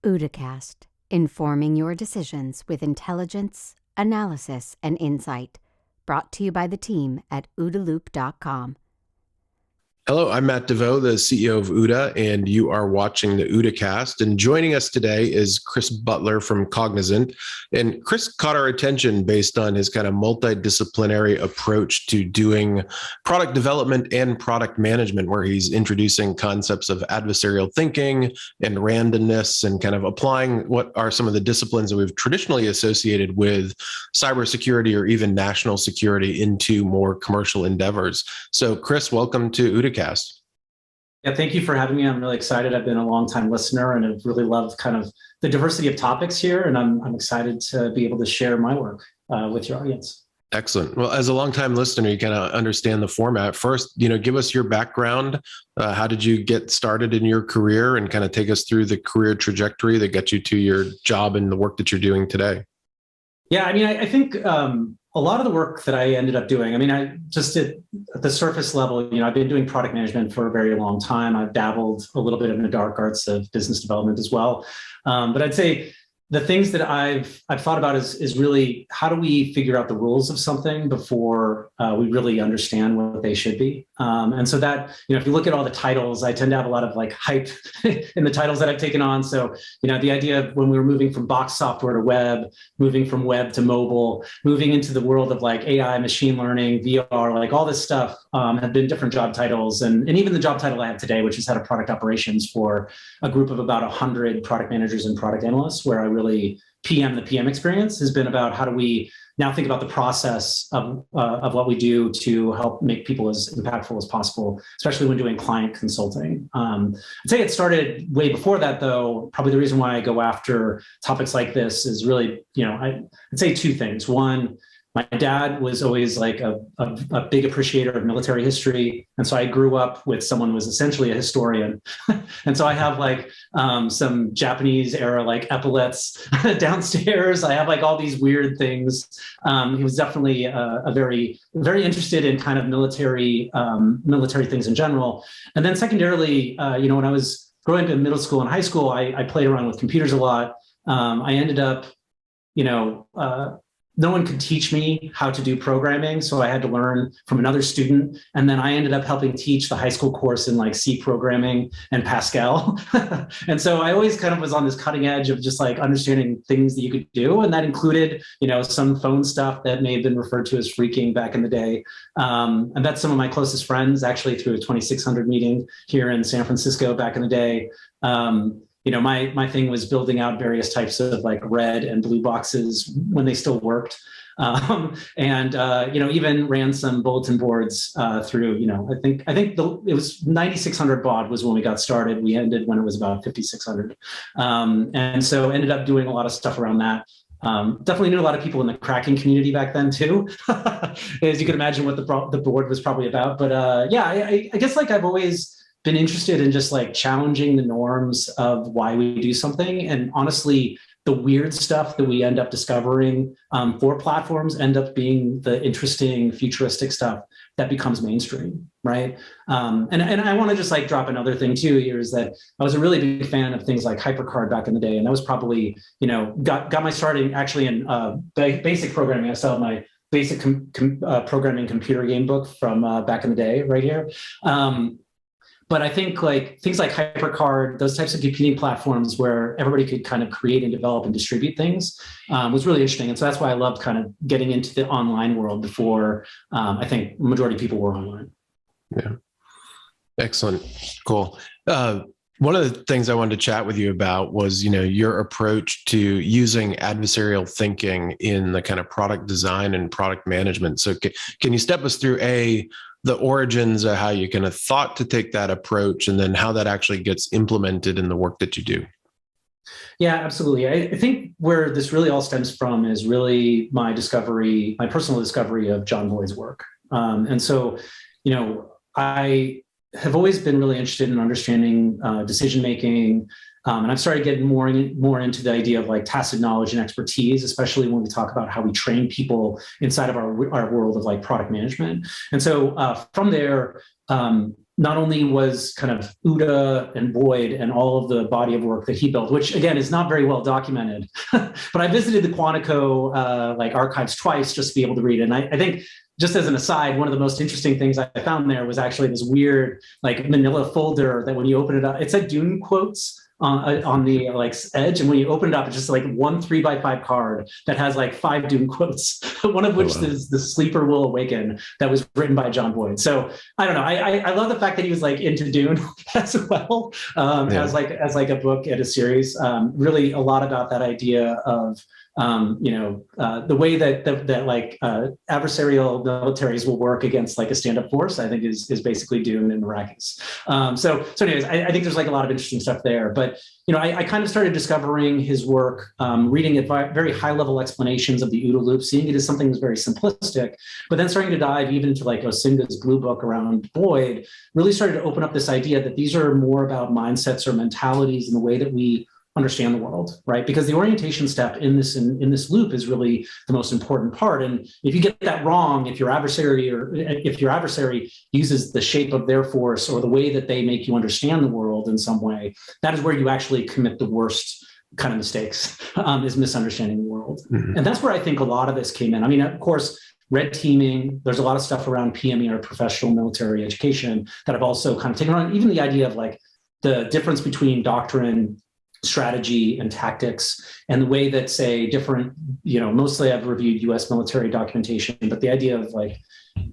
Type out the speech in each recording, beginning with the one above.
OODACast, informing your decisions with intelligence, analysis, and insight. Brought to you by the team at OODALoop.com. Hello, I'm Matt DeVoe, the CEO of OODA, and you are watching the OODAcast. And joining us today is Chris Butler from Cognizant. And Chris caught our attention based on his kind of multidisciplinary approach to doing product development and product management, where he's introducing concepts of adversarial thinking and randomness and kind of applying what are some of the disciplines that we've traditionally associated with cybersecurity or even national security into more commercial endeavors. So Chris, welcome to OODAcast. Yeah, thank you for having me. I'm really excited. I've been a long-time listener and I've really loved kind of the diversity of topics here. And I'm excited to be able to share my work with your audience. Excellent. Well, as a longtime listener, you kind of understand the format. First, give us your background. How did you get started in your career, and kind of take us through the career trajectory that got you to your job and the work that you're doing today? Yeah, I think a lot of the work that I ended up doing, I just at the surface level, I've been doing product management for a very long time. I've dabbled a little bit in the dark arts of business development as well. But I'd say the things that I've thought about is really, how do we figure out the rules of something before we really understand what they should be? And so that, if you look at all the titles, I tend to have a lot of like hype in the titles that I've taken on. So, the idea of when we were moving from box software to web, moving from web to mobile, moving into the world of like AI, machine learning, VR, like all this stuff have been different job titles. And even the job title I have today, which is head of product operations for a group of about 100 product managers and product analysts, where I really the PM experience has been about how do we now think about the process of what we do to help make people as impactful as possible, especially when doing client consulting. I'd say it started way before that, though. Probably the reason why I go after topics like this is really, I'd say two things. One, my dad was always like a big appreciator of military history. And so I grew up with someone who was essentially a historian. And so I have like some Japanese era like epaulets downstairs. I have like all these weird things. He was definitely a very, very interested in kind of military things in general. And then secondarily, when I was growing up in middle school and high school, I played around with computers a lot. I ended up, no one could teach me how to do programming, so I had to learn from another student. And then I ended up helping teach the high school course in like C programming and Pascal. And so I always kind of was on this cutting edge of just like understanding things that you could do. And that included, some phone stuff that may have been referred to as phreaking back in the day. And that's some of my closest friends, actually through a 2600 meeting here in San Francisco back in the day. My thing was building out various types of like red and blue boxes when they still worked. Even ran some bulletin boards through, I think it was 9600 baud was when we got started. We ended when it was about 5600. And so ended up doing a lot of stuff around that. Definitely knew a lot of people in the cracking community back then too, as you can imagine what the board was probably about. But I guess like I've always been interested in just like challenging the norms of why we do something. And honestly, the weird stuff that we end up discovering for platforms end up being the interesting futuristic stuff that becomes mainstream, right? And I want to just like drop another thing too here is that I was a really big fan of things like HyperCard back in the day. And that was probably, got my starting actually in basic programming. I still have my basic programming computer game book from back in the day right here. But I think like things like HyperCard, those types of computing platforms where everybody could kind of create and develop and distribute things was really interesting. And so that's why I loved kind of getting into the online world before I think the majority of people were online. Yeah. Excellent. Cool. One of the things I wanted to chat with you about was, your approach to using adversarial thinking in the kind of product design and product management. So can you step us through the origins of how you kind of thought to take that approach, and then how that actually gets implemented in the work that you do? Yeah, absolutely. I think where this really all stems from is really my personal discovery of John Boyd's work. And so, I have always been really interested in understanding decision-making. And I've started getting more into the idea of like tacit knowledge and expertise, especially when we talk about how we train people inside of our world of like product management. And so from there, not only was kind of OODA and Boyd and all of the body of work that he built, which again is not very well documented, but I visited the Quantico like archives twice just to be able to read it. And I think, just as an aside, one of the most interesting things I found there was actually this weird like manila folder that when you open it up, it said Dune quotes on the like edge, and when you open it up, it's just like one 3x5 card that has like 5 Dune quotes. One of which is "The Sleeper Will Awaken," that was written by John Boyd. So I don't know. I love the fact that he was like into Dune as well, as like a book and a series. Really, a lot about that idea of the way that like adversarial militaries will work against like a stand-up force, I think is basically Dune and miraculous. So anyways, I think there's like a lot of interesting stuff there. But I kind of started discovering his work, reading very high-level explanations of the OODA loop, seeing it as something that's very simplistic, but then starting to dive even into like Osinga's blue book around Boyd, really started to open up this idea that these are more about mindsets or mentalities in the way that we understand the world, right? Because the orientation step in this loop is really the most important part. And if you get that wrong, if your adversary uses the shape of their force or the way that they make you understand the world in some way, that is where you actually commit the worst kind of mistakes, is misunderstanding the world. Mm-hmm. And that's where I think a lot of this came in. I mean, of course, red teaming, there's a lot of stuff around PME or professional military education that I've also kind of taken on, even the idea of like the difference between doctrine, strategy, and tactics, and the way that, say, different, mostly I've reviewed US military documentation, but the idea of like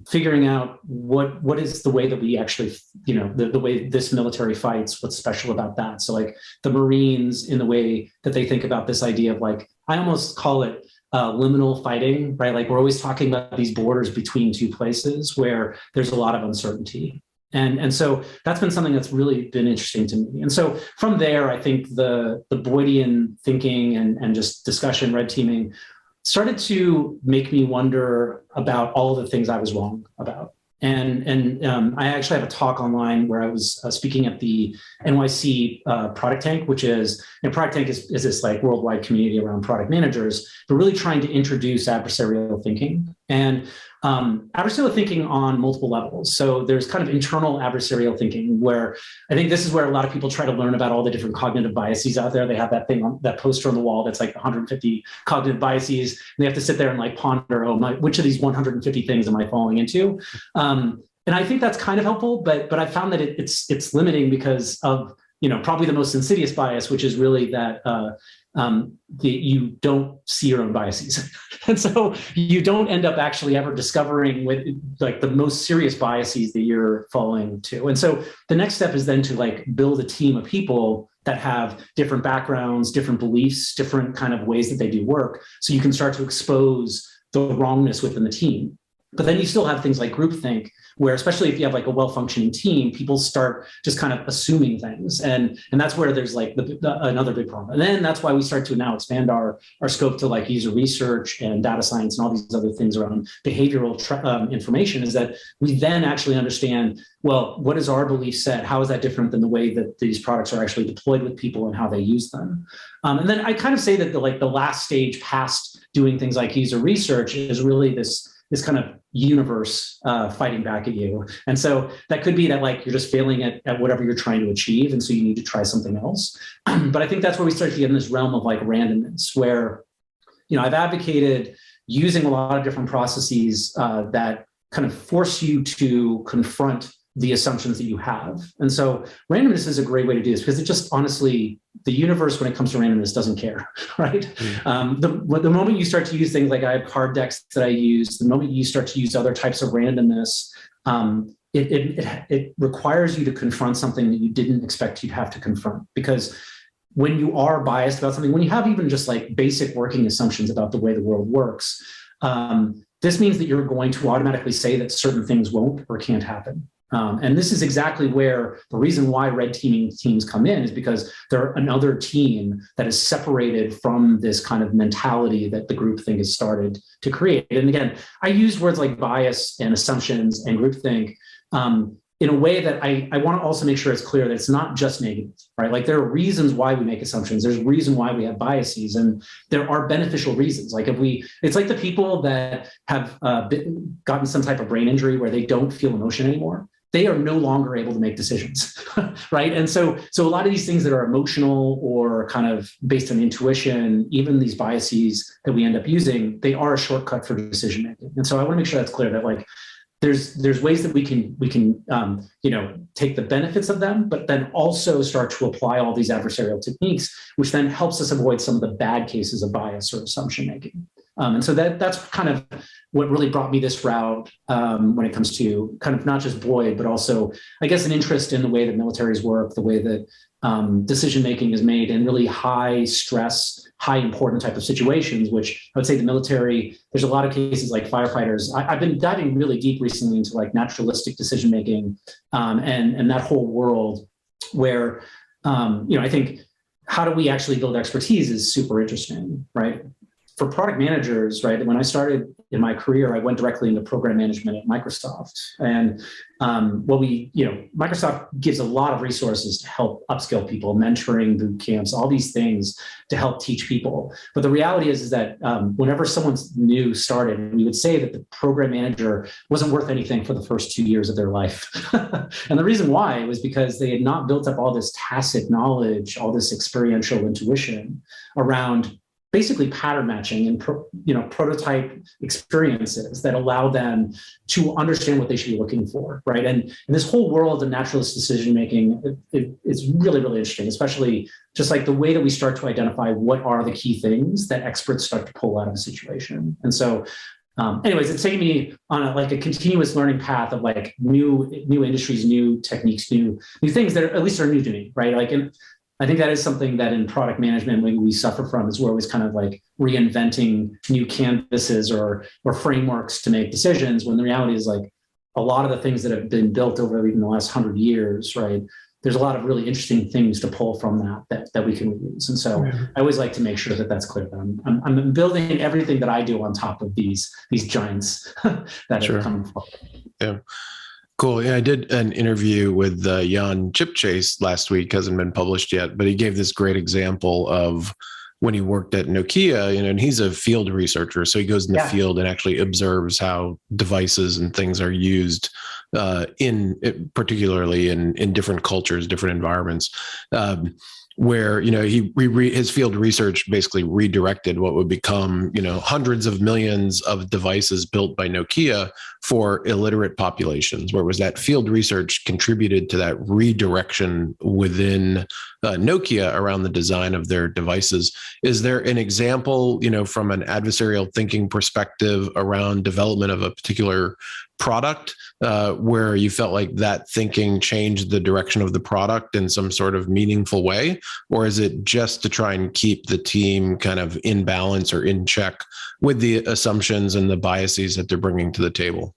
figuring out what is the way that we actually, the way this military fights, what's special about that. So like the Marines, in the way that they think about this idea of like, I almost call it liminal fighting, right? Like we're always talking about these borders between two places where there's a lot of uncertainty. And so that's been something that's really been interesting to me. And so from there, I think the Boydian thinking and just discussion, red teaming, started to make me wonder about all of the things I was wrong about. And I actually have a talk online where I was speaking at the NYC Product Tank, which is, Product Tank is this like worldwide community around product managers, but really trying to introduce adversarial thinking. And adversarial thinking on multiple levels. So there's kind of internal adversarial thinking, where I think this is where a lot of people try to learn about all the different cognitive biases out there. They have that thing, that poster on the wall that's like 150 cognitive biases. And they have to sit there and like ponder, which of these 150 things am I falling into? And I think that's kind of helpful, but I found that it's limiting because of, probably the most insidious bias, which is really that you don't see your own biases. And so you don't end up actually ever discovering with like the most serious biases that you're falling to. And so the next step is then to like build a team of people that have different backgrounds, different beliefs, different kind of ways that they do work. So you can start to expose the wrongness within the team. But then you still have things like groupthink, where especially if you have like a well-functioning team, people start just kind of assuming things. And that's where there's like another big problem. And then that's why we start to now expand our scope to like user research and data science and all these other things around behavioral information, is that we then actually understand, well, what is our belief set? How is that different than the way that these products are actually deployed with people and how they use them? And then I kind of say that the last stage past doing things like user research is really this kind of universe fighting back at you. And so that could be that like you're just failing at whatever you're trying to achieve, and so you need to try something else. But I think that's where we start to get in this realm of like randomness, where I've advocated using a lot of different processes that kind of force you to confront the assumptions that you have. And so randomness is a great way to do this, because it just honestly, the universe, when it comes to randomness, doesn't care, right? The moment you start to use things like I have card decks that I use, the moment you start to use other types of randomness, it requires you to confront something that you didn't expect you'd have to confront. Because when you are biased about something, when you have even just like basic working assumptions about the way the world works, this means that you're going to automatically say that certain things won't or can't happen. And this is exactly where the reason why red teaming teams come in, is because they're another team that is separated from this kind of mentality that the groupthink has started to create. And again, I use words like bias and assumptions and groupthink in a way that I want to also make sure it's clear that it's not just negative, right? Like there are reasons why we make assumptions. There's a reason why we have biases, and there are beneficial reasons. Like it's like the people that have gotten some type of brain injury where they don't feel emotion anymore. they are no longer able to make decisions, right? And so a lot of these things that are emotional or kind of based on intuition, even these biases that we end up using, they are a shortcut for decision making. And so I want to make sure that's clear that like there's ways that we can take the benefits of them, but then also start to apply all these adversarial techniques, which then helps us avoid some of the bad cases of bias or assumption making. And so that's kind of what really brought me this route when it comes to kind of not just Boyd, but also, I guess, an interest in the way that militaries work, the way that decision-making is made in really high stress, high important type of situations, which I would say the military, there's a lot of cases like firefighters. I've been diving really deep recently into like naturalistic decision-making and that whole world where, I think how do we actually build expertise is super interesting, right? For product managers, right, when I started in my career, I went directly into program management at Microsoft. And Microsoft gives a lot of resources to help upskill people, mentoring, boot camps, all these things to help teach people. But the reality is that whenever someone's new started, we would say that the program manager wasn't worth anything for the first 2 years of their life. And the reason why was because they had not built up all this tacit knowledge, all this experiential intuition around basically pattern matching and prototype experiences that allow them to understand what they should be looking for, right? And this whole world of naturalist decision making is really, really interesting, especially just like the way that we start to identify what are the key things that experts start to pull out of a situation. And so anyways, it's taking me on a continuous learning path of like new industries, new techniques, new things that at least are new to me, right? Like, and I think that is something that in product management, maybe we suffer from, is we're always kind of like reinventing new canvases or frameworks to make decisions, when the reality is like a lot of the things that have been built over even the last 100 years, right? There's a lot of really interesting things to pull from that we can reuse. And so I always like to make sure that that's clear. I'm building everything that I do on top of these giants that have come forward. Yeah. Cool. Yeah, I did an interview with Jan Chipchase last week. Hasn't been published yet, but he gave this great example of when he worked at Nokia, and he's a field researcher. So he goes in the field and actually observes how devices and things are used particularly in different cultures, different environments. Where his field research basically redirected what would become hundreds of millions of devices built by Nokia for illiterate populations, where it was that field research contributed to that redirection within Nokia around the design of their devices. Is there an example, from an adversarial thinking perspective around development of a particular product where you felt like that thinking changed the direction of the product in some sort of meaningful way? Or is it just to try and keep the team kind of in balance or in check with the assumptions and the biases that they're bringing to the table?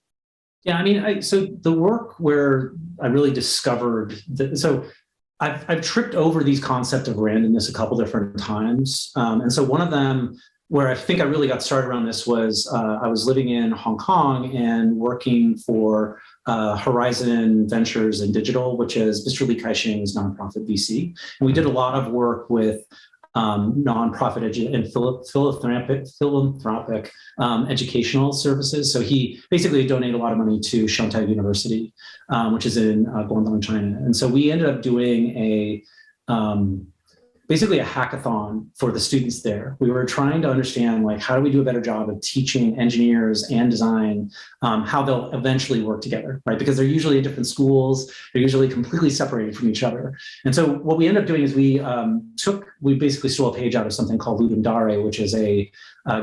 Yeah, I mean, so the work where I really discovered that, I've tripped over these concepts of randomness a couple different times. And so one of them where I think I really got started around this was I was living in Hong Kong and working for Horizon Ventures and Digital, which is Mr. Li Kai-shing's nonprofit VC. And we did a lot of work with nonprofit and philanthropic educational services. So he basically donated a lot of money to Shanghai University, which is in Guangdong, China. And so we ended up doing basically a hackathon for the students there. We were trying to understand, like, how do we do a better job of teaching engineers and design how they'll eventually work together, right? Because they're usually at different schools. They're usually completely separated from each other. And so what we ended up doing is we basically stole a page out of something called Ludum Dare, which is a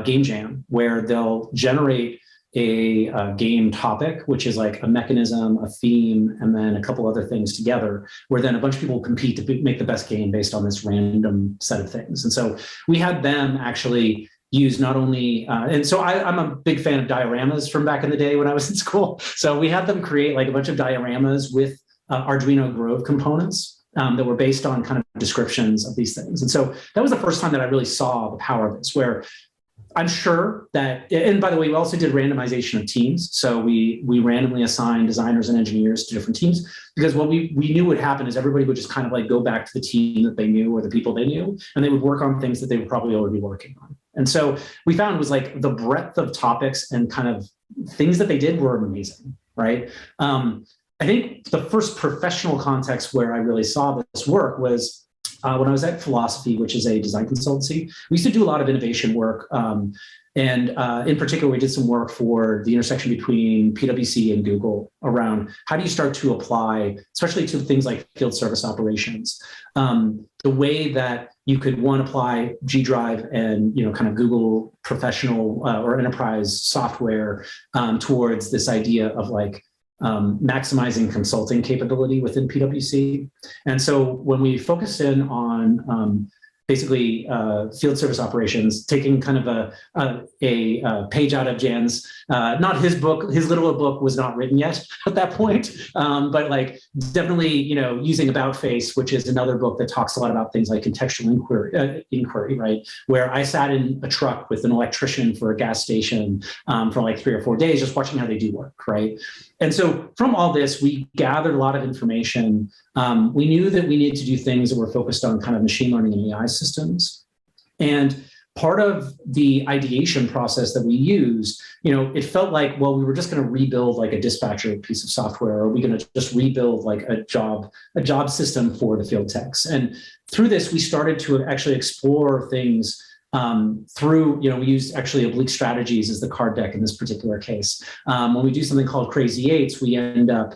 game jam where they'll generate a game topic, which is like a mechanism, a theme, and then a couple other things together, where then a bunch of people compete to make the best game based on this random set of things. And so we had them actually use not only, and so I'm a big fan of dioramas from back in the day when I was in school. So we had them create like a bunch of dioramas with Arduino Grove components that were based on kind of descriptions of these things. And so that was the first time that I really saw the power of this, where I'm sure that, and by the way, we also did randomization of teams. So we randomly assigned designers and engineers to different teams, because what we knew would happen is everybody would just kind of like go back to the team that they knew or the people they knew, and they would work on things that they would probably already be working on. And so we found was like the breadth of topics and kind of things that they did were amazing, right? I think the first professional context where I really saw this work was when I was at Philosophy, which is a design consultancy. We used to do a lot of innovation work. And in particular, we did some work for the intersection between PwC and Google around how do you start to apply, especially to things like field service operations, the way that you could, one, apply G Drive and kind of Google professional or enterprise software towards this idea of like maximizing consulting capability within PwC. And so when we focused in on basically field service operations, taking kind of a page out of Jan's, not his book, his literal book was not written yet at that point, but like definitely, using About Face, which is another book that talks a lot about things like contextual inquiry, right? Where I sat in a truck with an electrician for a gas station for like 3 or 4 days, just watching how they do work, right? And so from all this, we gathered a lot of information. We knew that we needed to do things that were focused on kind of machine learning and AI systems. And part of the ideation process that we used, it felt like, well, we were just going to rebuild like a dispatcher piece of software, or are we going to just rebuild like a job system for the field techs? And through this, we started to actually explore things through, we used actually oblique strategies as the card deck in this particular case. When we do something called Crazy Eights, we end up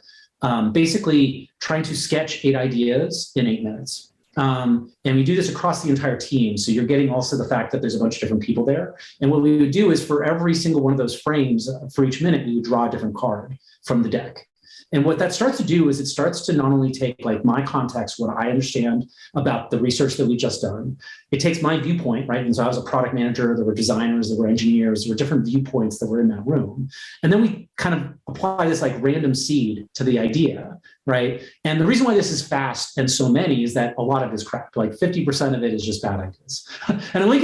basically trying to sketch 8 ideas in 8 minutes. And we do this across the entire team. So you're getting also the fact that there's a bunch of different people there. And what we would do is for every single one of those frames, for each minute, we would draw a different card from the deck. And what that starts to do is it starts to not only take like my context, what I understand about the research that we just done, it takes my viewpoint, right? And so I was a product manager, there were designers, there were engineers, there were different viewpoints that were in that room. And then we kind of apply this like random seed to the idea, right? And the reason why this is fast and so many is that a lot of it is crap. Like 50% of it is just bad ideas. And I want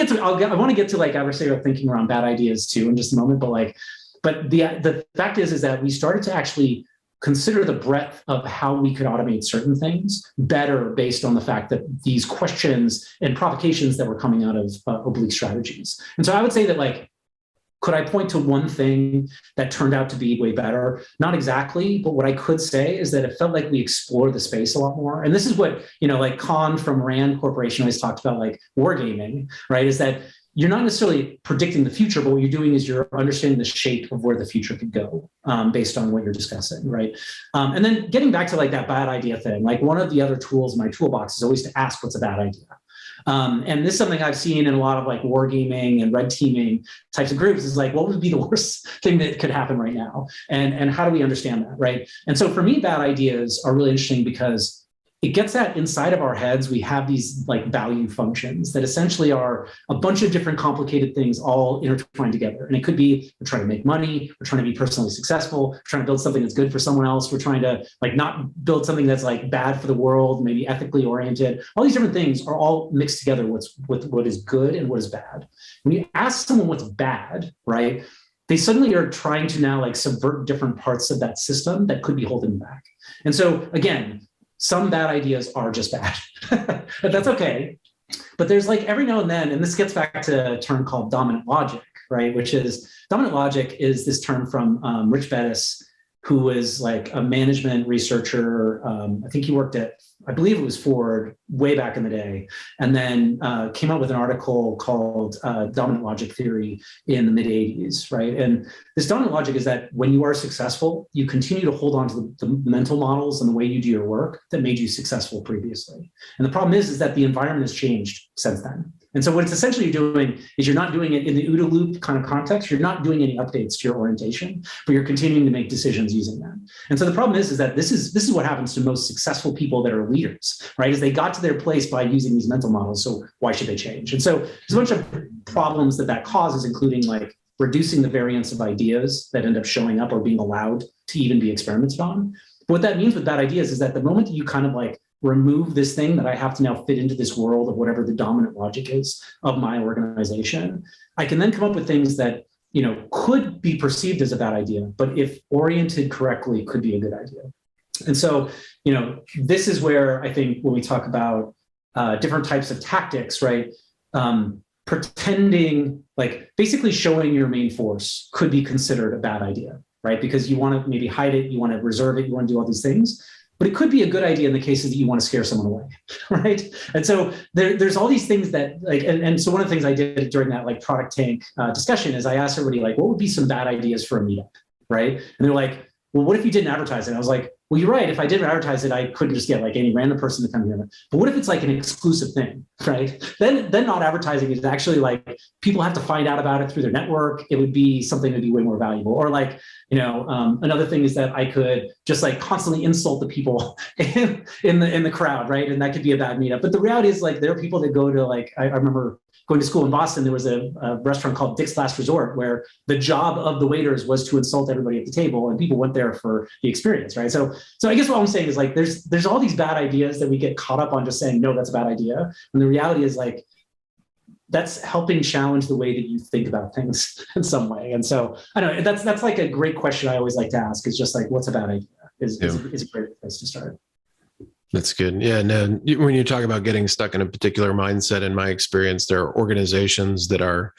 to get to like adversarial thinking around bad ideas too in just a moment, but the fact is that we started to actually consider the breadth of how we could automate certain things better based on the fact that these questions and provocations that were coming out of oblique strategies. And so I would say that like, could I point to one thing that turned out to be way better? Not exactly, but what I could say is that it felt like we explored the space a lot more. And this is what, like Khan from Rand Corporation always talked about, like wargaming, right? Is that you're not necessarily predicting the future, but what you're doing is you're understanding the shape of where the future could go based on what you're discussing, right? And then getting back to like that bad idea thing, like one of the other tools in my toolbox is always to ask what's a bad idea. And this is something I've seen in a lot of like wargaming and red teaming types of groups is like, what would be the worst thing that could happen right now? And how do we understand that, right? And so for me, bad ideas are really interesting because it gets at inside of our heads, we have these like value functions that essentially are a bunch of different complicated things all intertwined together. And it could be, we're trying to make money, we're trying to be personally successful, we're trying to build something that's good for someone else, we're trying to like not build something that's like bad for the world, maybe ethically oriented. All these different things are all mixed together with what is good and what is bad. When you ask someone what's bad, right, they suddenly are trying to now like subvert different parts of that system that could be holding them back. And so again, some bad ideas are just bad, but that's okay. But there's like every now and then, and this gets back to a term called dominant logic, right? Which is dominant logic is this term from Rich Bettis, who was like a management researcher. I think he worked at, I believe it was Ford way back in the day, and then came out with an article called Dominant Logic Theory in the mid 80s, right? And this dominant logic is that when you are successful, you continue to hold on to the mental models and the way you do your work that made you successful previously. And the problem is that the environment has changed since then. And so what it's essentially doing is you're not doing it in the OODA loop kind of context. You're not doing any updates to your orientation, but you're continuing to make decisions using that. And so the problem is that this is what happens to most successful people that are leaders, right? Is they got to their place by using these mental models. So why should they change? And so there's a bunch of problems that causes, including like reducing the variance of ideas that end up showing up or being allowed to even be experimented on. But what that means with bad ideas is that the moment that you kind of like remove this thing that I have to now fit into this world of whatever the dominant logic is of my organization, I can then come up with things that, could be perceived as a bad idea, but if oriented correctly, could be a good idea. And so, this is where I think when we talk about different types of tactics, right? Pretending, like basically showing your main force could be considered a bad idea. right? Because you want to maybe hide it, you want to reserve it, you want to do all these things. But it could be a good idea in the cases that you want to scare someone away, right? And so there's all these things that and so one of the things I did during that like product tank discussion is I asked everybody like, what would be some bad ideas for a meetup, right? And they're like, well, what if you didn't advertise it? And I was like, well, you're right. If I didn't advertise it, I couldn't just get like any random person to come here. But what if it's like an exclusive thing, right? Then not advertising is actually like people have to find out about it through their network. It would be something that would be way more valuable. Or like, another thing is that I could just like constantly insult the people in the crowd, right? And that could be a bad meetup. But the reality is like there are people that go to like I remember going to school in Boston, there was a restaurant called Dick's Last Resort where the job of the waiters was to insult everybody at the table, and people went there for the experience, right? So I guess what I'm saying is like there's all these bad ideas that we get caught up on just saying, no, that's a bad idea. And the reality is like that's helping challenge the way that you think about things in some way. And so I don't know, that's like a great question I always like to ask is just like, what's a bad idea is a great place to start. That's good. Yeah. And when you talk about getting stuck in a particular mindset, in my experience, there are organizations that are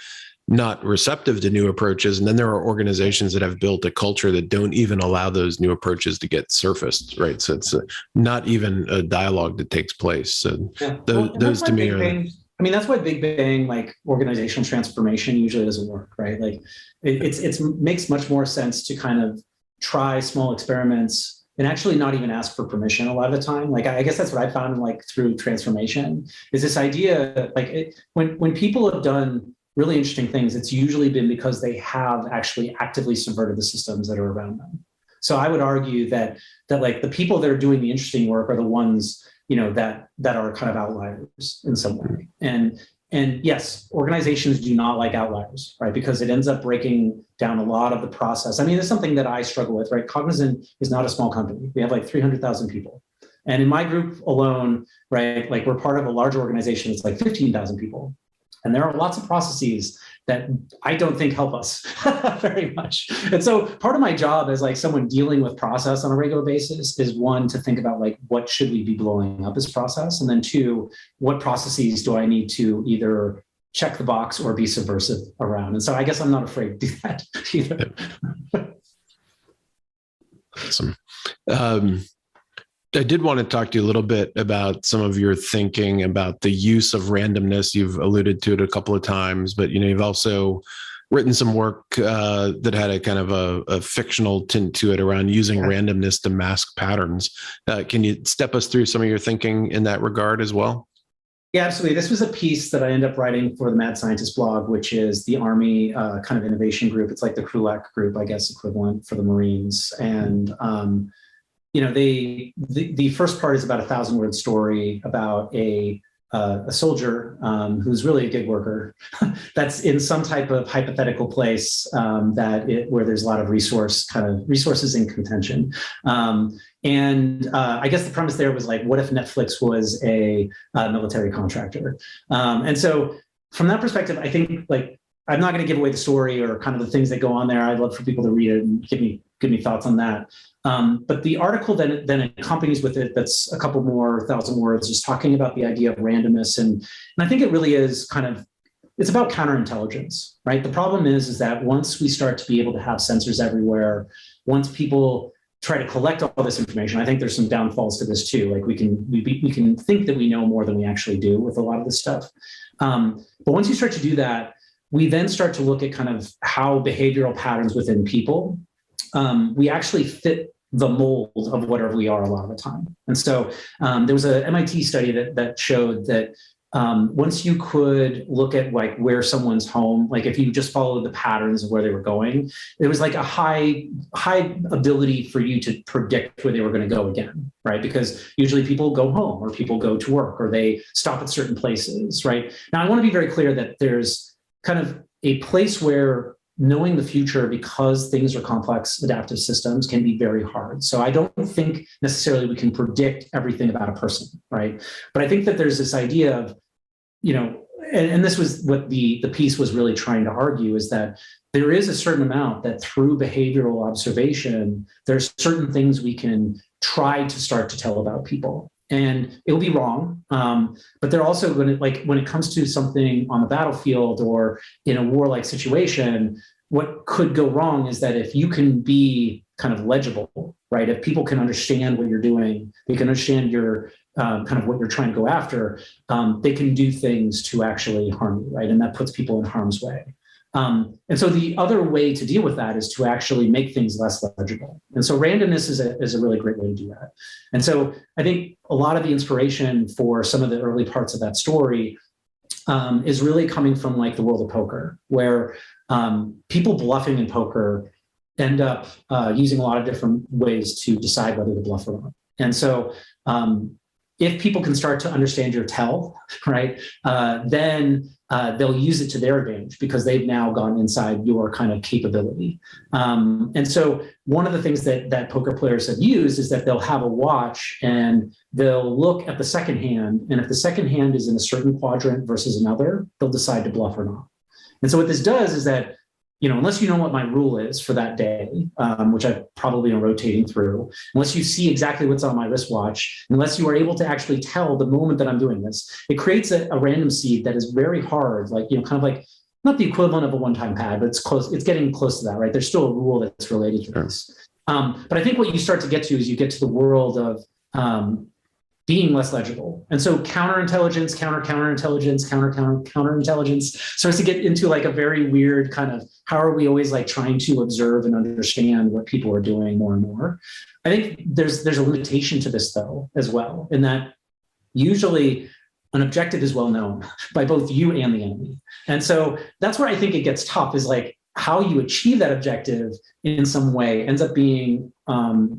not receptive to new approaches. And then there are organizations that have built a culture that don't even allow those new approaches to get surfaced, right? So it's not even a dialogue that takes place. So those to me are... that's why Big Bang, like organizational transformation usually doesn't work, right? Like it makes much more sense to kind of try small experiments and actually not even ask for permission a lot of the time. Like, I guess that's what I found like through transformation is this idea, like when people have done really interesting things, it's usually been because they have actually actively subverted the systems that are around them. So I would argue that like the people that are doing the interesting work are the ones, that are kind of outliers in some way. And yes, organizations do not like outliers, right? Because it ends up breaking down a lot of the process. I mean, it's something that I struggle with, right? Cognizant is not a small company. We have like 300,000 people. And in my group alone, right, like we're part of a larger organization that's like 15,000 people. And there are lots of processes that I don't think help us very much. And so part of my job as like someone dealing with process on a regular basis is one, to think about like, what should we be blowing up as process? And then two, what processes do I need to either check the box or be subversive around? And so I guess I'm not afraid to do that either. Awesome. I did want to talk to you a little bit about some of your thinking about the use of randomness. You've alluded to it a couple of times, but you've also written some work that had a kind of a fictional tint to it around using randomness to mask patterns. Can you step us through some of your thinking in that regard as well? Yeah, absolutely. This was a piece that I ended up writing for the Mad Scientist blog, which is the Army kind of innovation group. It's like the KRULAC group, I guess, equivalent for the Marines. And the first part is about a 1,000-word story about a soldier who's really a gig worker that's in some type of hypothetical place where there's a lot of resources in contention. I guess the premise there was like, what if Netflix was a military contractor? And so from that perspective, I think like I'm not going to give away the story or kind of the things that go on there. I'd love for people to read it and give me thoughts on that. But the article then accompanies with it, that's a couple more 1,000 words, just talking about the idea of randomness. And I think it really is it's about counterintelligence, right? The problem is that once we start to be able to have sensors everywhere, once people try to collect all this information, I think there's some downfalls to this too. Like we can think that we know more than we actually do with a lot of this stuff. But once you start to do that, we then start to look at kind of how behavioral patterns within people, we actually fit the mold of whatever we are a lot of the time. And so there was an MIT study that showed that once you could look at like where someone's home, like if you just followed the patterns of where they were going, there was like a high ability for you to predict where they were going to go again, right? Because usually people go home or people go to work or they stop at certain places, right? Now, I want to be very clear that there's kind of a place where knowing the future, because things are complex adaptive systems, can be very hard. So I don't think necessarily we can predict everything about a person, right? But I think that there's this idea of, and this was what the piece was really trying to argue, is that there is a certain amount that through behavioral observation, there's certain things we can try to start to tell about people. And it'll be wrong, but they're also going to, like, when it comes to something on the battlefield or in a warlike situation, what could go wrong is that if you can be kind of legible, right? If people can understand what you're doing, they can understand your kind of what you're trying to go after, they can do things to actually harm you, right? And that puts people in harm's way. And so the other way to deal with that is to actually make things less legible. And so randomness is a really great way to do that. And so I think a lot of the inspiration for some of the early parts of that story is really coming from like the world of poker, where people bluffing in poker end up using a lot of different ways to decide whether to bluff or not. And so if people can start to understand your tell, right, then they'll use it to their advantage because they've now gone inside your kind of capability. And so one of the things that poker players have used is that they'll have a watch and they'll look at the second hand. And if the second hand is in a certain quadrant versus another, they'll decide to bluff or not. And so what this does is that, unless you know what my rule is for that day, which I probably am rotating through, unless you see exactly what's on my wristwatch, unless you are able to actually tell the moment that I'm doing this, it creates a random seed that is very hard, like, kind of like not the equivalent of a one-time pad, but it's close. It's getting close to that, right? There's still a rule that's related to this. But I think what you start to get to is you get to the world of being less legible. And so counterintelligence, counterintelligence starts to get into like a very weird kind of, how are we always like trying to observe and understand what people are doing more and more? I think there's a limitation to this though, as well, in that usually an objective is well known by both you and the enemy. And so that's where I think it gets tough, is like how you achieve that objective in some way ends up being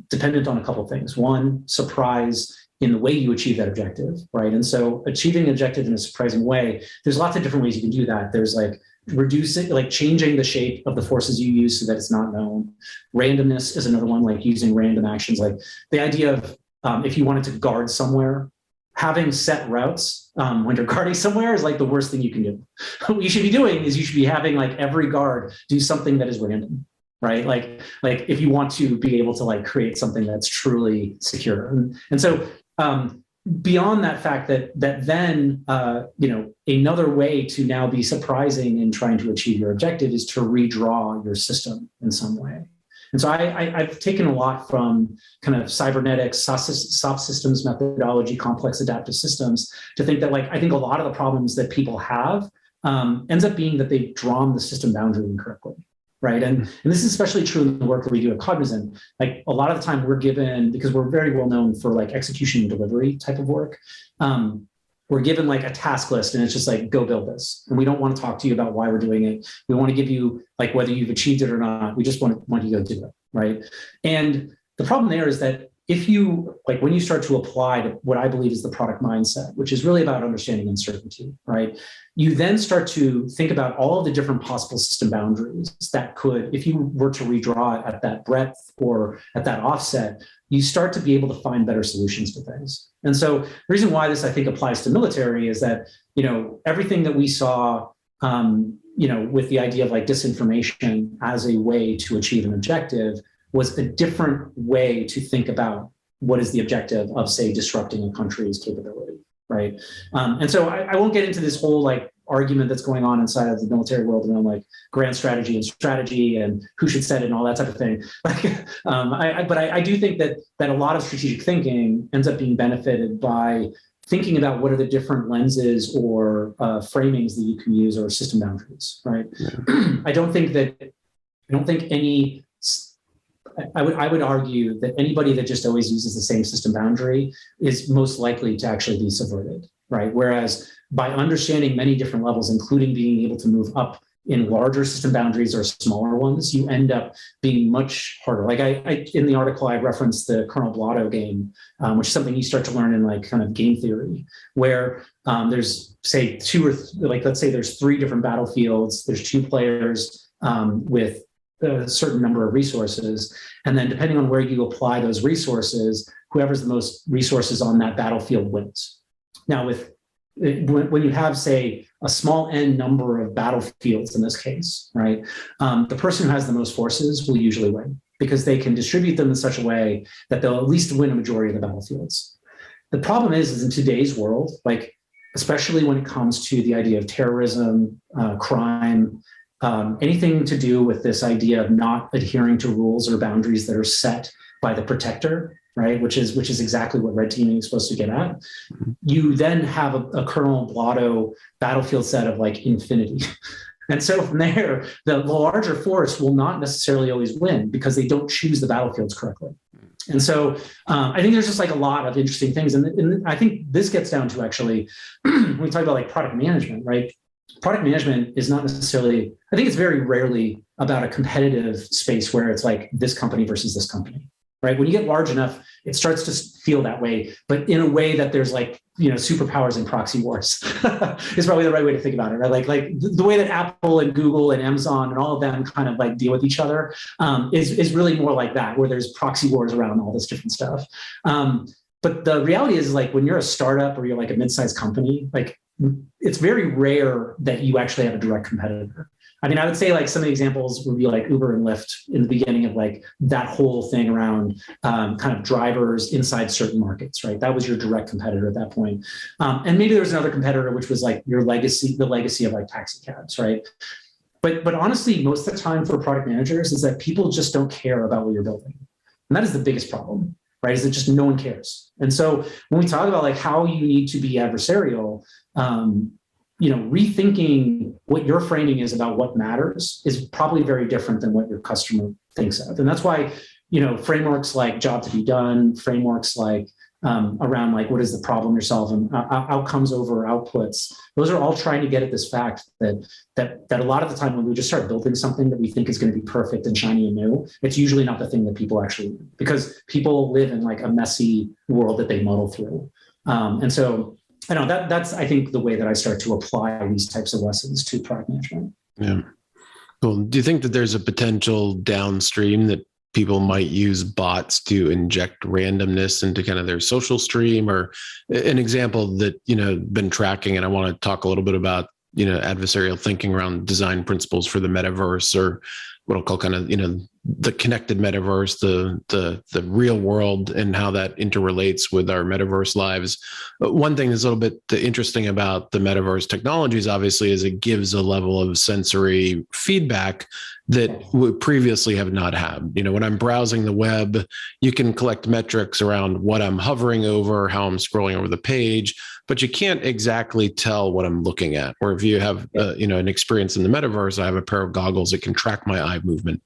dependent on a couple of things. One, surprise in the way you achieve that objective, right? And so achieving an objective in a surprising way, there's lots of different ways you can do that. There's like reducing, like changing the shape of the forces you use so that it's not known. Randomness is another one, like using random actions. Like the idea of if you wanted to guard somewhere, having set routes when you're guarding somewhere is like the worst thing you can do. What you should be doing is you should be having like every guard do something that is random, right? Like if you want to be able to like create something that's truly secure. And so beyond that fact that then, another way to now be surprising in trying to achieve your objective is to redraw your system in some way. And so I've taken a lot from kind of cybernetics, soft systems methodology, complex adaptive systems, to think that like, I think a lot of the problems that people have ends up being that they've drawn the system boundary incorrectly. Right. And this is especially true in the work that we do at Cognizant. Like a lot of the time we're given, because we're very well known for like execution and delivery type of work, we're given like a task list and it's just like, go build this. And we don't want to talk to you about why we're doing it. We want to give you like whether you've achieved it or not. We just want you to go do it. Right. And the problem there is that if you, like when you start to apply to what I believe is the product mindset, which is really about understanding uncertainty, right? You then start to think about all of the different possible system boundaries that could, if you were to redraw it at that breadth or at that offset, you start to be able to find better solutions to things. And so the reason why this, I think, applies to military is that, everything that we saw, with the idea of like disinformation as a way to achieve an objective was a different way to think about what is the objective of, say, disrupting a country's capability, right? And so I won't get into this whole like argument that's going on inside of the military world around like grand strategy and who should set it and all that type of thing. But I do think that a lot of strategic thinking ends up being benefited by thinking about what are the different lenses or framings that you can use or system boundaries, right? Yeah. I would argue that anybody that just always uses the same system boundary is most likely to actually be subverted, right? Whereas by understanding many different levels, including being able to move up in larger system boundaries or smaller ones, you end up being much harder. Like I in the article, I referenced the Colonel Blotto game, which is something you start to learn in like kind of game theory, where there's say let's say there's 3 different battlefields, there's 2 players with a certain number of resources. And then depending on where you apply those resources, whoever's the most resources on that battlefield wins. Now, when you have, say, a small n number of battlefields in this case, right, the person who has the most forces will usually win because they can distribute them in such a way that they'll at least win a majority of the battlefields. The problem is in today's world, like, especially when it comes to the idea of terrorism, crime, anything to do with this idea of not adhering to rules or boundaries that are set by the protector, right? Which is exactly what red teaming is supposed to get at. You then have a Colonel Blotto battlefield set of like infinity. And so from there, the larger force will not necessarily always win because they don't choose the battlefields correctly. And so I think there's just like a lot of interesting things. And I think this gets down to actually, when we talk about like product management, right? Product management is not necessarily, I think it's very rarely about a competitive space where it's like this company versus this company, right? When you get large enough, it starts to feel that way, but in a way that there's like, superpowers and proxy wars is probably the right way to think about it, right? Like the way that Apple and Google and Amazon and all of them kind of like deal with each other is really more like that, where there's proxy wars around all this different stuff. But the reality is like when you're a startup or you're like a mid-sized company, like it's very rare that you actually have a direct competitor. I mean, I would say like some of the examples would be like Uber and Lyft in the beginning of like that whole thing around kind of drivers inside certain markets, right? That was your direct competitor at that point. And maybe there was another competitor, which was like the legacy of like taxi cabs, right? But honestly, most of the time for product managers is that people just don't care about what you're building. And that is the biggest problem, right? Is that just no one cares. And so when we talk about like how you need to be adversarial, rethinking what your framing is about what matters is probably very different than what your customer thinks of. And that's why, frameworks like job to be done, frameworks like around like what is the problem you're solving, outcomes over outputs, those are all trying to get at this fact that a lot of the time when we just start building something that we think is going to be perfect and shiny and new, it's usually not the thing that people actually need, because people live in like a messy world that they muddle through. And so I know that's, I think, the way that I start to apply these types of lessons to product management. Yeah. Cool. Do you think that there's a potential downstream that people might use bots to inject randomness into kind of their social stream? Or an example that, been tracking, and I want to talk a little bit about, adversarial thinking around design principles for the metaverse, or what I'll call kind of, the connected metaverse, the real world, and how that interrelates with our metaverse lives. One thing that's a little bit interesting about the metaverse technologies, obviously, is it gives a level of sensory feedback that we previously have not had. When I'm browsing the web, you can collect metrics around what I'm hovering over, how I'm scrolling over the page, but you can't exactly tell what I'm looking at. Or if you have, an experience in the metaverse, I have a pair of goggles that can track my eye movement.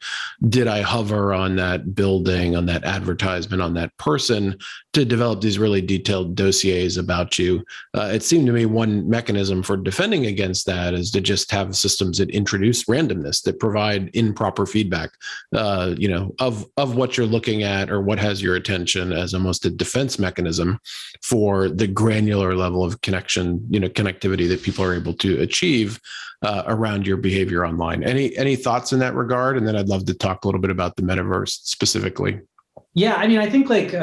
Did I hover on that building, on that advertisement, on that person, to develop these really detailed dossiers about you? It seemed to me one mechanism for defending against that is to just have systems that introduce randomness, that provide improper feedback, of what you're looking at or what has your attention, as almost a defense mechanism for the granular level of connectivity that people are able to achieve around your behavior online. Any thoughts in that regard? And then I'd love to talk a little bit about the metaverse specifically. Yeah, I mean, I think like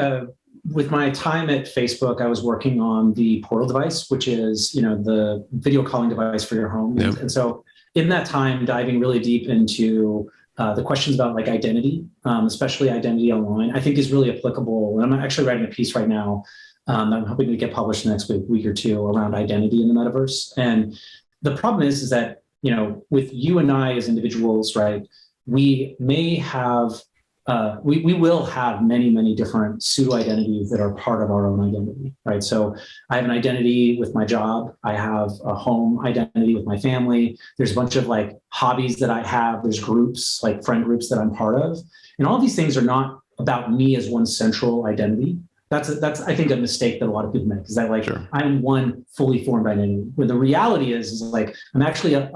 with my time at Facebook, I was working on the Portal device, which is, the video calling device for your home. Yep. And so in that time, diving really deep into the questions about like identity, especially identity online, I think is really applicable. And I'm actually writing a piece right now that I'm hoping to get published the next week or two around identity in the metaverse. And the problem is that, with you and I as individuals, right, we may have, we will have many, many different pseudo-identities that are part of our own identity, right? So I have an identity with my job. I have a home identity with my family. There's a bunch of like hobbies that I have. There's groups, like friend groups that I'm part of. And all these things are not about me as one central identity. That's I think a mistake that a lot of people make, is that like, sure, I'm one fully formed identity, when the reality is like I'm actually a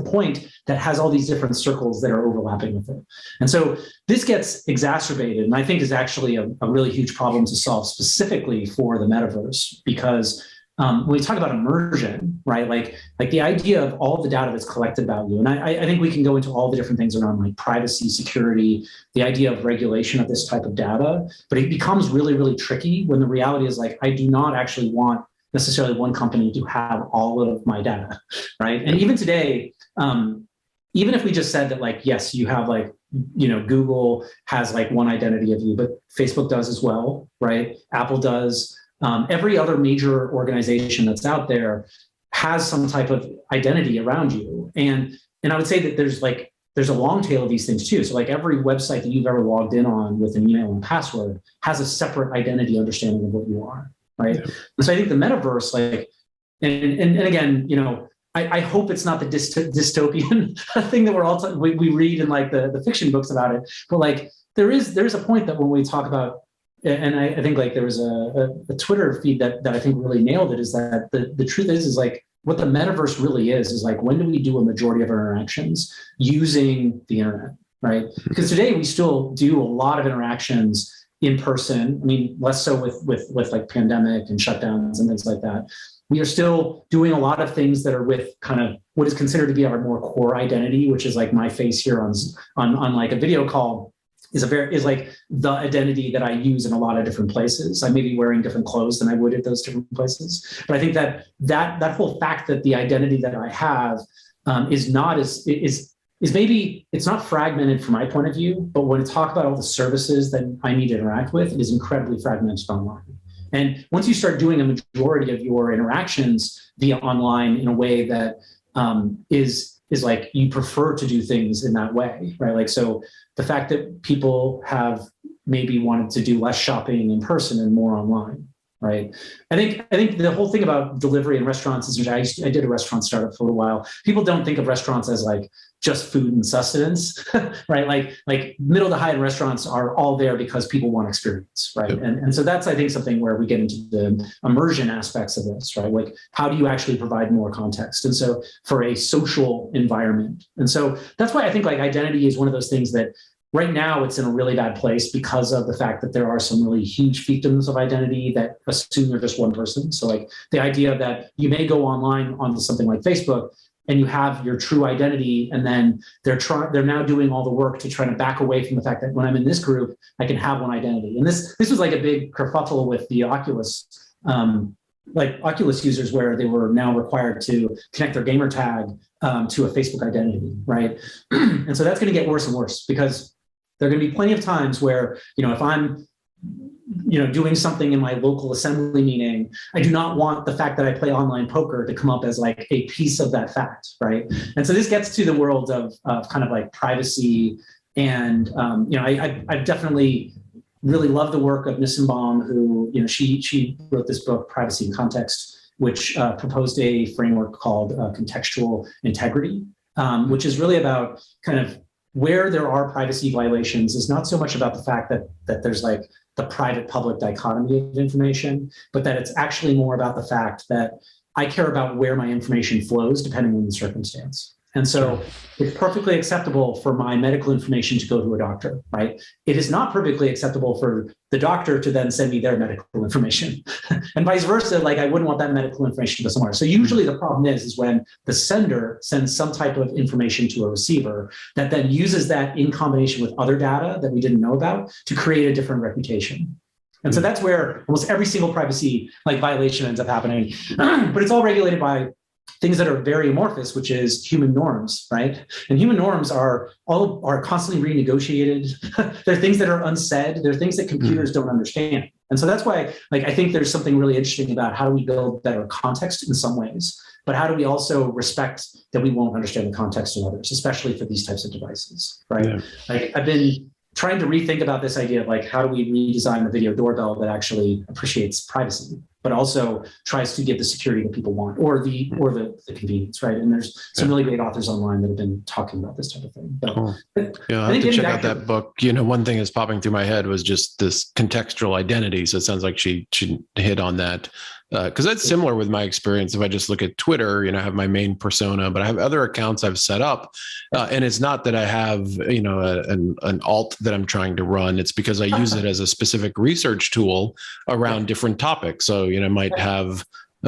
point that has all these different circles that are overlapping with it. And so this gets exacerbated, and I think is actually a really huge problem to solve specifically for the metaverse, because when we talk about immersion, right, like the idea of all the data that's collected about you, and I think we can go into all the different things around like privacy, security, the idea of regulation of this type of data, but it becomes really, really tricky when the reality is like, I do not actually want necessarily one company to have all of my data, right? And even today, even if we just said that like, yes, you have like, Google has like one identity of you, but Facebook does as well, right? Apple does. Every other major organization that's out there has some type of identity around you. And And I would say that there's a long tail of these things too. So like every website that you've ever logged in on with an email and password has a separate identity understanding of what you are, right? Yeah. And so I think the metaverse, like, and again, I hope it's not the dystopian thing that we're all we read in like the fiction books about it. But like there's a point that when we talk about, and I think like there was a Twitter feed that I think really nailed it, is that the truth is like what the metaverse really is like, when do we do a majority of our interactions using the internet, right? Because today we still do a lot of interactions in person. I mean, less so with like pandemic and shutdowns and things like that. We are still doing a lot of things that are with kind of what is considered to be our more core identity, which is like my face here on like a video call is like the identity that I use in a lot of different places. I may be wearing different clothes than I would at those different places. But I think that whole fact that the identity that I have is maybe, it's not fragmented from my point of view, but when I talk about all the services that I need to interact with, it is incredibly fragmented online. And once you start doing a majority of your interactions via online in a way that is like you prefer to do things in that way, right? Like, so the fact that people have maybe wanted to do less shopping in person and more online, right? I think the whole thing about delivery in restaurants is, I did a restaurant startup for a while. People don't think of restaurants as like just food and sustenance, right? Like middle to high-end restaurants are all there because people want experience, right? Yep. And so that's, I think, something where we get into the immersion aspects of this, right? Like, how do you actually provide more context? And so for a social environment. And so that's why I think like identity is one of those things that right now it's in a really bad place because of the fact that there are some really huge fiefdoms of identity that assume you're just one person. So like the idea that you may go online onto something like Facebook and you have your true identity, and then they're now doing all the work to try to back away from the fact that when I'm in this group, I can have one identity. And this was like a big kerfuffle with the Oculus, like Oculus users, where they were now required to connect their gamer tag to a Facebook identity, right? And so that's going to get worse and worse, because there are going to be plenty of times where, if I'm doing something in my local assembly meeting, I do not want the fact that I play online poker to come up as like a piece of that fact, right? And so this gets to the world of kind of like privacy. And, I've definitely really loved the work of Nissenbaum, who, she wrote this book, Privacy in Context, which proposed a framework called Contextual Integrity, which is really about kind of where there are privacy violations is not so much about the fact that there's like the private public dichotomy of information, but that it's actually more about the fact that I care about where my information flows depending on the circumstance. And so it's perfectly acceptable for my medical information to go to a doctor, right? It is not perfectly acceptable for the doctor to then send me their medical information and vice versa. Like, I wouldn't want that medical information to go somewhere. So usually the problem is when the sender sends some type of information to a receiver that then uses that in combination with other data that we didn't know about to create a different reputation. And so that's where almost every single privacy like violation ends up happening. But it's all regulated by things that are very amorphous, which is human norms, right? And human norms are constantly renegotiated. They're things that are unsaid. They're things that computers don't understand. And so that's why, like, I think there's something really interesting about how do we build better context in some ways, but how do we also respect that we won't understand the context of others, especially for these types of devices, right? Yeah. Like, I've been trying to rethink about this idea of like, how do we redesign the video doorbell that actually appreciates privacy, but also tries to give the security that people want, or the convenience, right? And there's some really great authors online that have been talking about this type of thing. But, cool. Yeah, I have to check out that book. One thing that's popping through my head was just this contextual identity. So it sounds like she hit on that. Because that's similar with my experience. If I just look at Twitter, I have my main persona, but I have other accounts I've set up. And it's not that I have, an alt that I'm trying to run. It's because I use it as a specific research tool around different topics. So, I might have,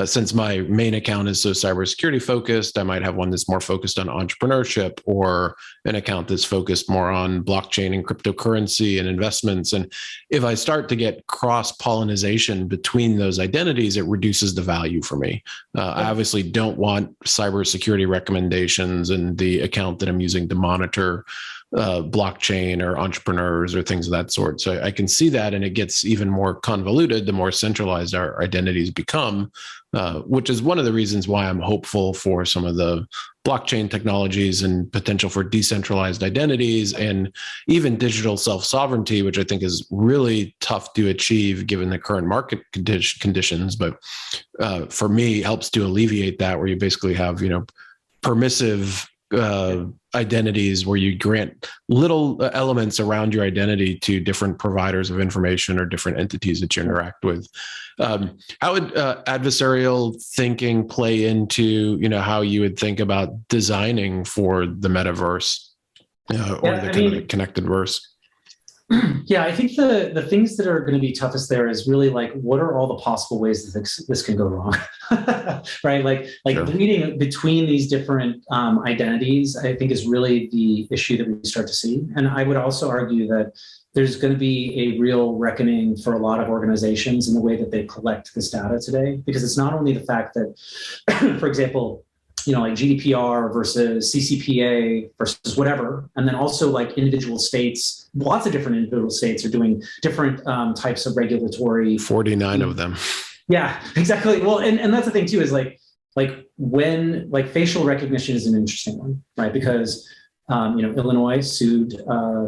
since my main account is so cybersecurity focused, I might have one that's more focused on entrepreneurship, or an account that's focused more on blockchain and cryptocurrency and investments. And if I start to get cross-pollination between those identities, it reduces the value for me. I obviously don't want cybersecurity recommendations in the account that I'm using to monitor blockchain or entrepreneurs or things of that sort. So I can see that, and it gets even more convoluted the more centralized our identities become, which is one of the reasons why I'm hopeful for some of the blockchain technologies and potential for decentralized identities and even digital self-sovereignty, which I think is really tough to achieve given the current market conditions. But for me, helps to alleviate that, where you basically have, permissive identities where you grant little elements around your identity to different providers of information or different entities that you interact with. How would adversarial thinking play into, how you would think about designing for the metaverse connected verse? Yeah, I think the things that are going to be toughest there is really like, what are all the possible ways that this can go wrong, right? Like sure. Bleeding between these different identities, I think is really the issue that we start to see. And I would also argue that there's going to be a real reckoning for a lot of organizations in the way that they collect this data today, because it's not only the fact that, for example, like GDPR versus CCPA versus whatever. And then also like individual states, lots of different individual states are doing different types of regulatory. 49 of them. Yeah, exactly. Well, and that's the thing too, is like when facial recognition is an interesting one, right? Because Illinois sued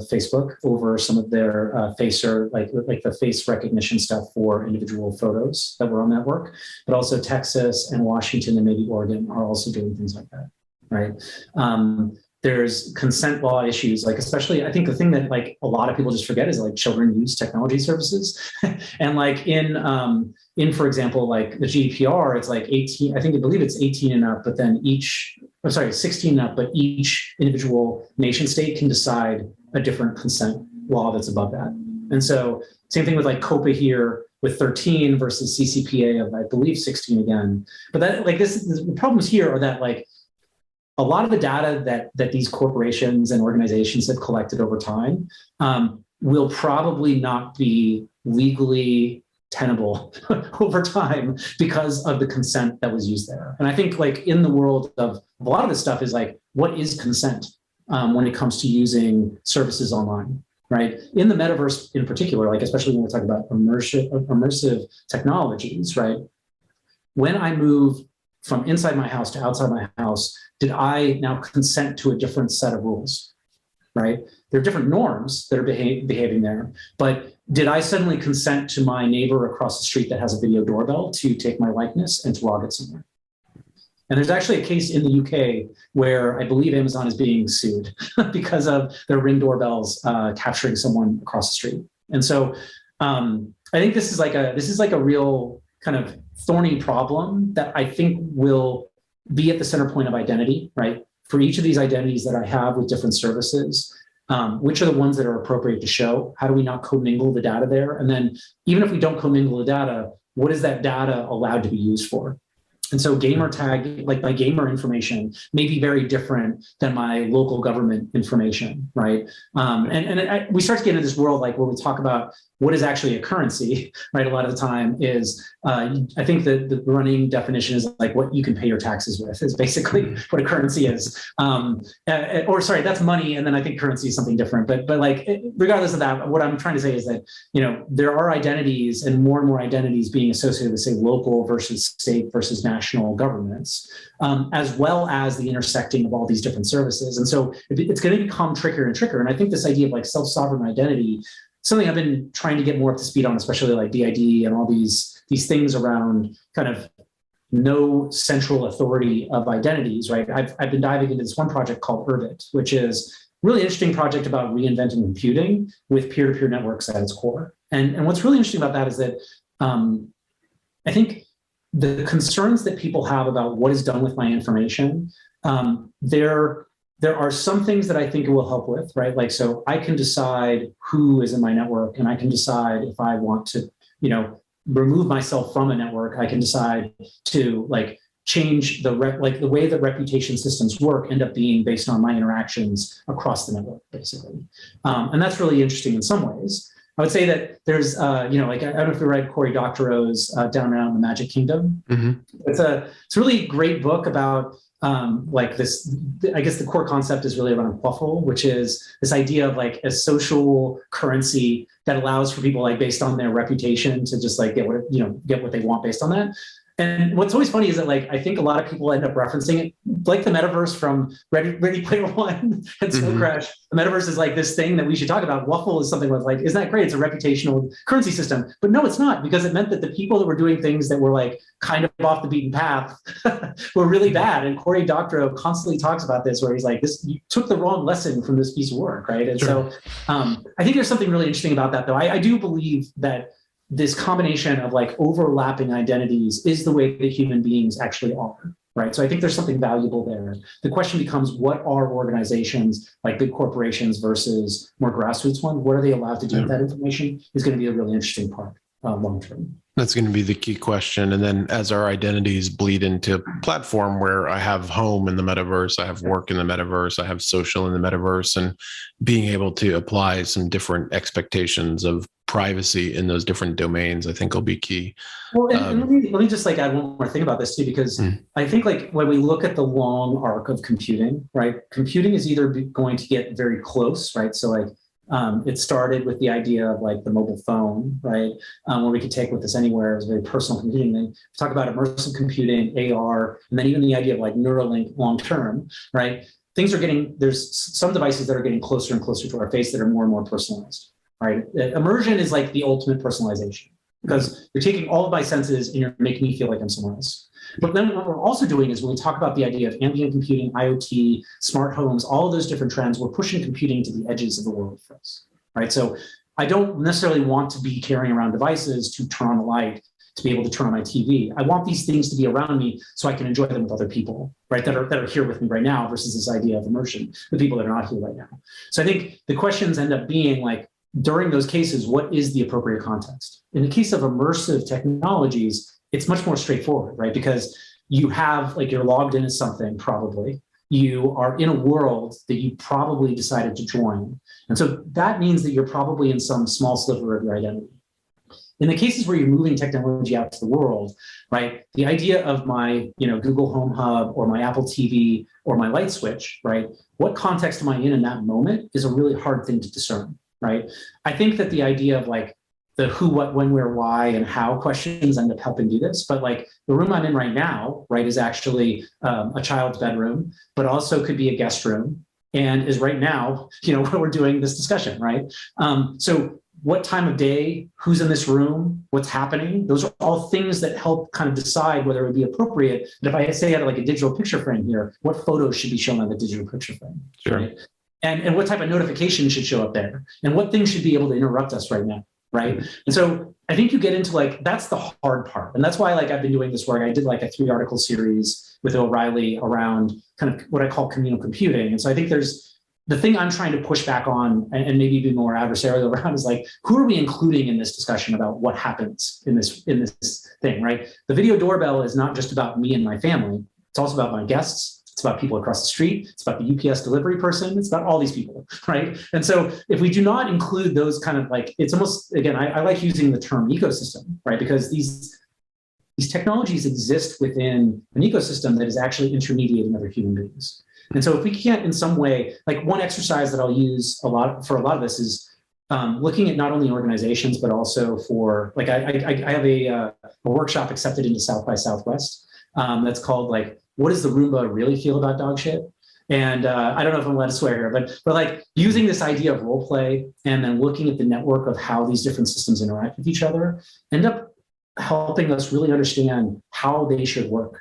Facebook over some of their facer, like the face recognition stuff for individual photos that were on that work. But also Texas and Washington and maybe Oregon are also doing things like that, right? There's consent law issues, like especially I think the thing that like a lot of people just forget is like children use technology services, and like in for example like the GDPR, it's like 18. I believe it's 18 and up, but then 16 and up, but each individual nation state can decide a different consent law that's above that. And so same thing with like COPA here with 13 versus CCPA of I believe 16 again. But that like the problems here are that like a lot of the data that these corporations and organizations have collected over time will probably not be legally tenable over time because of the consent that was used there. And I think like in the world of a lot of this stuff is like, what is consent when it comes to using services online, right? In the metaverse in particular, like especially when we talk about immersive technologies, right? When I move from inside my house to outside my house, did I now consent to a different set of rules, right? There are different norms that are behaving there, but did I suddenly consent to my neighbor across the street that has a video doorbell to take my likeness and to log it somewhere? And there's actually a case in the UK where I believe Amazon is being sued because of their Ring doorbells capturing someone across the street. And so I think this is like a real kind of thorny problem that I think will be at the center point of identity, right? For each of these identities that I have with different services, which are the ones that are appropriate to show? How do we not commingle the data there? And then even if we don't commingle the data, what is that data allowed to be used for? And so gamer tag, like my gamer information may be very different than my local government information, right? We start to get into this world like where we talk about what is actually a currency, right? A lot of the time is, I think the running definition is like what you can pay your taxes with is basically what a currency is. Or sorry, that's money. And then I think currency is something different. But like, regardless of that, what I'm trying to say is that, there are identities and more identities being associated with say local versus state versus national governments, as well as the intersecting of all these different services. And so it's going to become trickier and trickier. And I think this idea of like self-sovereign identity, something I've been trying to get more up to speed on, especially like DID and all these things around kind of no central authority of identities, right? I've been diving into this one project called Urbit, which is a really interesting project about reinventing computing with peer-to-peer networks at its core. And what's really interesting about that is that I think the concerns that people have about what is done with my information, there are some things that I think it will help with, right? Like, so I can decide who is in my network, and I can decide if I want to, remove myself from a network. I can decide to like change the way that reputation systems work end up being based on my interactions across the network, basically. And that's really interesting in some ways. I would say that there's, like, I don't know if you read Cory Doctorow's Down and Out in the Magic Kingdom. Mm-hmm. It's a really great book about like this, I guess the core concept is really around waffle, which is this idea of like a social currency that allows for people like based on their reputation to just like get what they want based on that. And what's always funny is that like I think a lot of people end up referencing it like the metaverse from Ready Player One and Snow Crash. The metaverse is like this thing that we should talk about. Waffle is something like, isn't that great? It's a reputational currency system. But no, it's not, because it meant that the people that were doing things that were like kind of off the beaten path were really bad. And Cory Doctorow constantly talks about this, where he's like, you took the wrong lesson from this piece of work, right? And so I think there's something really interesting about that, though. I do believe that this combination of like overlapping identities is the way that human beings actually are, right? So I think there's something valuable there. The question becomes, what are organizations like big corporations versus more grassroots ones? What are they allowed to do with that information is going to be a really interesting part long term. That's going to be the key question. And then as our identities bleed into platform where I have home in the metaverse, I have work in the metaverse, I have social in the metaverse, and being able to apply some different expectations of privacy in those different domains, I think will be key. Well, and let me just like add one more thing about this too, because I think like when we look at the long arc of computing, right? Computing is either going to get very close, right? So like it started with the idea of like the mobile phone, right? Where we could take with us anywhere. It was a very personal computing thing. Talk about immersive computing, AR, and then even the idea of like Neuralink long term, right? Things are there's some devices that are getting closer and closer to our face that are more and more personalized, right? Immersion is like the ultimate personalization, because you're taking all of my senses and you're making me feel like I'm somewhere else. But then what we're also doing is when we talk about the idea of ambient computing, IoT, smart homes, all of those different trends, we're pushing computing to the edges of the world for us, right? So I don't necessarily want to be carrying around devices to turn on the light, to be able to turn on my TV. I want these things to be around me so I can enjoy them with other people, right? That are here with me right now, versus this idea of immersion, the people that are not here right now. So I think the questions end up being like, during those cases, what is the appropriate context? In the case of immersive technologies, it's much more straightforward, right? Because you have, like, you're logged into something, probably. You are in a world that you probably decided to join. And so that means that you're probably in some small sliver of your identity. In the cases where you're moving technology out to the world, right? The idea of my, Google Home Hub or my Apple TV or my light switch, right? What context am I in that moment is a really hard thing to discern, right? I think that the idea of like, the who, what, when, where, why, and how questions end up helping do this. But like the room I'm in right now, right, is actually a child's bedroom, but also could be a guest room, and is right now, where we're doing this discussion, right? So what time of day, who's in this room, what's happening, those are all things that help kind of decide whether it would be appropriate. And if I say I had like a digital picture frame here, what photos should be shown on the digital picture frame, sure. Right? And what type of notification should show up there, and what things should be able to interrupt us right now. Right. And so I think you get into like, that's the hard part. And that's why like I've been doing this work. I did like a 3-article series with O'Reilly around kind of what I call communal computing. And so I think there's the thing I'm trying to push back on, and maybe be more adversarial around, is like, who are we including in this discussion about what happens in this thing, right? The video doorbell is not just about me and my family. It's also about my guests. It's about people across the street. It's about the UPS delivery person. It's about all these people, right? And so if we do not include those kind of like, it's almost, again, I like using the term ecosystem, right? Because these technologies exist within an ecosystem that is actually intermediating other human beings. And so if we can't in some way, like one exercise that I'll use a lot of this is looking at not only organizations, but also for, like, I have a workshop accepted into South by Southwest that's called like, what does the Roomba really feel about dog shit? And I don't know if I'm allowed to swear here, but like using this idea of role play and then looking at the network of how these different systems interact with each other end up helping us really understand how they should work,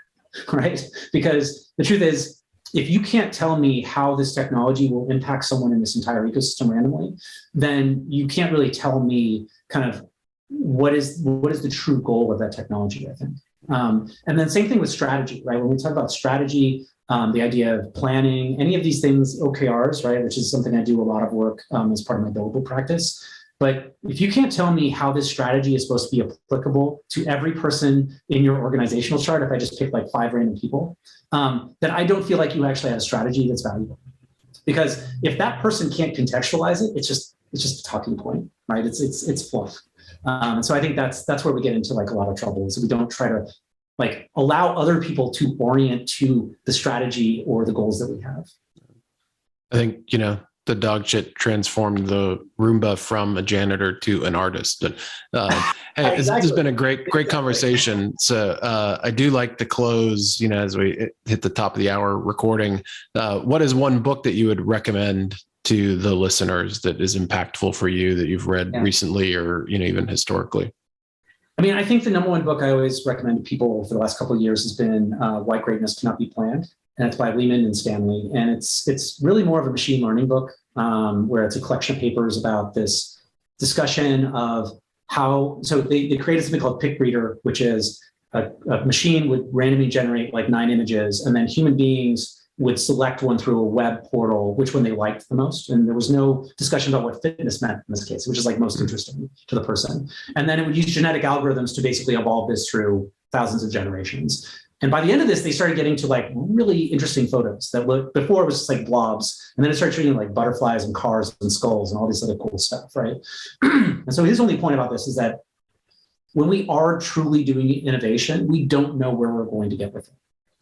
right? Because the truth is, if you can't tell me how this technology will impact someone in this entire ecosystem randomly, then you can't really tell me kind of what is the true goal of that technology, I think. And then same thing with strategy, right? When we talk about strategy, the idea of planning, any of these things, OKRs, right, which is something I do a lot of work as part of my billable practice. But if you can't tell me how this strategy is supposed to be applicable to every person in your organizational chart, if I just pick like 5 random people, then I don't feel like you actually have a strategy that's valuable. Because if that person can't contextualize it, it's just a talking point, right? It's fluff. So I think that's where we get into like a lot of trouble. So we don't try to like allow other people to orient to the strategy or the goals that we have. I think, the dog shit transformed the Roomba from a janitor to an artist. And hey, Exactly. This has been a great conversation. So I do like to close, as we hit the top of the hour recording. What is one book that you would recommend to the listeners that is impactful for you that you've read recently or, even historically? I mean, I think the number one book I always recommend to people for the last couple of years has been Why Greatness Cannot Be Planned. And it's by Lehman and Stanley. And it's really more of a machine learning book where it's a collection of papers about this discussion of how, so they created something called Pick Reader, which is a machine would randomly generate like 9 images, and then human beings would select one through a web portal, which one they liked the most. And there was no discussion about what fitness meant in this case, which is like most interesting to the person. And then it would use genetic algorithms to basically evolve this through thousands of generations. And by the end of this, they started getting to like really interesting photos that looked, before it was just like blobs. And then it started treating like butterflies and cars and skulls and all this other cool stuff, right? And so his only point about this is that when we are truly doing innovation, we don't know where we're going to get with it,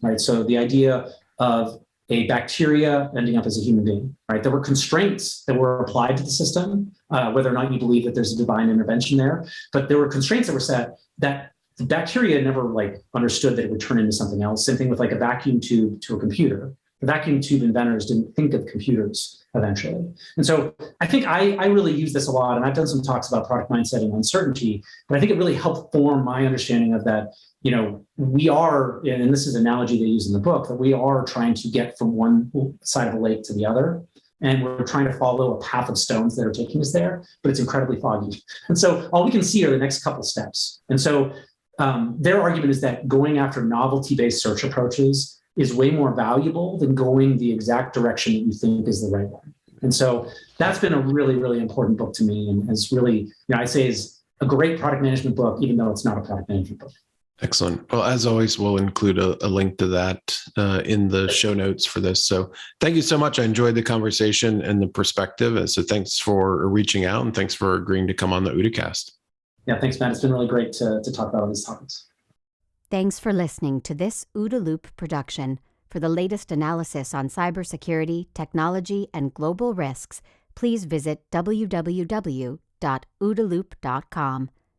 right? So the idea of a bacteria ending up as a human being, right? There were constraints that were applied to the system, whether or not you believe that there's a divine intervention there, but there were constraints that were set that the bacteria never like understood that it would turn into something else. Same thing with like a vacuum tube to a computer. The vacuum tube inventors didn't think of computers eventually. And so I think I really use this a lot, and I've done some talks about product mindset and uncertainty, but I think it really helped form my understanding of that, we are, and this is an analogy they use in the book, that we are trying to get from one side of the lake to the other. And we're trying to follow a path of stones that are taking us there, but it's incredibly foggy. And so all we can see are the next couple steps. And so their argument is that going after novelty-based search approaches is way more valuable than going the exact direction that you think is the right one. And so that's been a really, really important book to me, and has really, I say is a great product management book, even though it's not a product management book. Excellent. Well, as always, we'll include a link to that in the show notes for this. So thank you so much. I enjoyed the conversation and the perspective. And so thanks for reaching out, and thanks for agreeing to come on the OODACast. Yeah, thanks, Matt. It's been really great to talk about all these topics. Thanks for listening to this OODA Loop production. For the latest analysis on cybersecurity, technology, and global risks, please visit www.oodaloop.com.